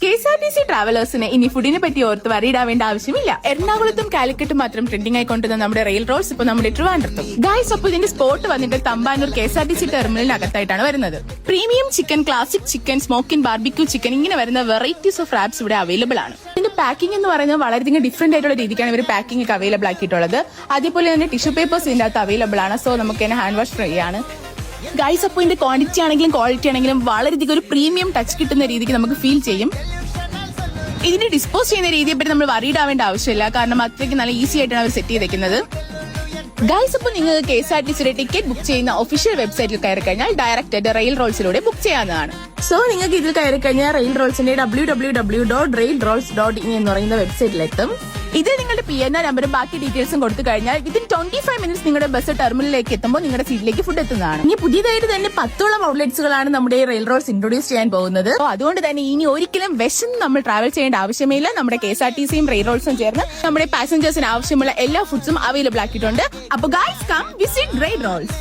KSRTC ട്രാവലേഴ്സിന് ഇനി ഫുഡിനെ പറ്റി ഓർത്ത് വറിയിടാവേണ്ട ആവശ്യമില്ല. എറണാകുളത്തും കാലിക്കറ്റും മാത്രം ട്രെൻഡിംഗ് ആയിക്കൊണ്ടിരുന്ന നമ്മുടെ റെയിൽ റോൾസ് ഇപ്പൊ നമ്മുടെ ട്രിവാൻഡ്രത്തും. ഗൈസ്, അപ്പോൾ ഇതിന്റെ സ്പോട്ട് വന്നിട്ട് തമ്പാനൂർ KSRTC ടെർമിനലിനകത്തായിട്ടാണ് വരുന്നത്. Premium chicken, classic chicken, smokin barbecue chicken, ഇങ്ങനെ വരുന്ന വെറൈറ്റീസ് ഓഫ് റാപ്സ് ഇവിടെ അവൈലബിൾ ആണ്. ഇതിന്റെ പാക്കിംഗ് എന്ന് പറയുന്നത് വളരെയധികം ഡിഫറെന്റ് ആയിട്ടുള്ള രീതിക്കാണ് ഇവർ പാക്കിംഗ് ഒക്കെ അവൈലബിൾ ആക്കിയിട്ടുള്ളത്. അതേപോലെ തന്നെ ടിഷ്യൂ പേപ്പേഴ്സ് ഇതിന്റെ അകത്ത് അവൈലബിൾ ആണ്. സോ നമുക്ക് തന്നെ ഹാൻഡ് വാഷ് ഫ്രീ ആണ്. ഗൈസ്, അപ്പോൾ ഇതിന്റെ ക്വാണ്ടിറ്റി ആണെങ്കിലും ക്വാളിറ്റി ആണെങ്കിലും വളരെയധികം ഒരു പ്രീമിയം ടച്ച് കിട്ടുന്ന രീതിക്ക് നമുക്ക് ഫീൽ ചെയ്യും. ഇതിനെ ഡിസ്പോസ് ചെയ്യുന്ന രീതിയെ പറ്റി നമ്മൾ വറിയിടാവേണ്ട ആവശ്യമില്ല, കാരണം അത്രയ്ക്ക് നല്ല ഈസി ആയിട്ടാണ് അവർ സെറ്റ് ചെയ്തേക്കുന്നത്. ഗൈസ്, അപ്പോൾ നിങ്ങൾ KSRTCയുടെ ടിക്കറ്റ് ബുക്ക് ചെയ്യുന്ന ഒഫീഷ്യൽ വെബ്സൈറ്റിൽ കയറി കഴിഞ്ഞാൽ ഡയറക്റ്റ് ആയിട്ട് റെയിൽ റോൾസിലൂടെ ബുക്ക് ചെയ്യാവുന്നതാണ്. സോ നിങ്ങൾക്ക് ഇതിൽ കയറി കഴിഞ്ഞാൽ റെയിൽ റോൾസിന്റെ www.railrolls.in എന്ന് പറയുന്ന വെബ്സൈറ്റിലെത്തും. ഇതിൽ നിങ്ങളുടെ PNR നമ്പറും ബാക്കി ഡീറ്റെയിൽസും കൊടുത്തു കഴിഞ്ഞാൽ വിത്തിൻ 25 മിനിറ്റ്സ് നിങ്ങളുടെ ബസ് ടെർമിനലിലേക്ക് എത്തുമ്പോൾ നിങ്ങളുടെ സീറ്റിലേക്ക് ഫുഡ് എത്തുന്നതാണ്. ഇനി പുതിയതായിട്ട് തന്നെ 10ഓളം ഔട്ട്ലെറ്റ്സുകളാണ് നമ്മുടെ റെയിൽ റോൾസ് ഇൻട്രൊഡ്യൂസ് ചെയ്യാൻ പോകുന്നത്. അതുകൊണ്ട് തന്നെ ഇനി ഒരിക്കലും വിശന്ന് നമ്മൾ ട്രാവൽ ചെയ്യേണ്ട ആവശ്യമില്ല. നമ്മുടെ KSRTCയും റെയിൽ റോൾസും ചേർന്ന് നമ്മുടെ പാസഞ്ചേഴ്സിന് ആവശ്യമുള്ള എല്ലാ ഫുഡ്സും അവൈലബിൾ ആക്കിയിട്ടുണ്ട്. അപ്പോൾ guys, come visit rail Rolls.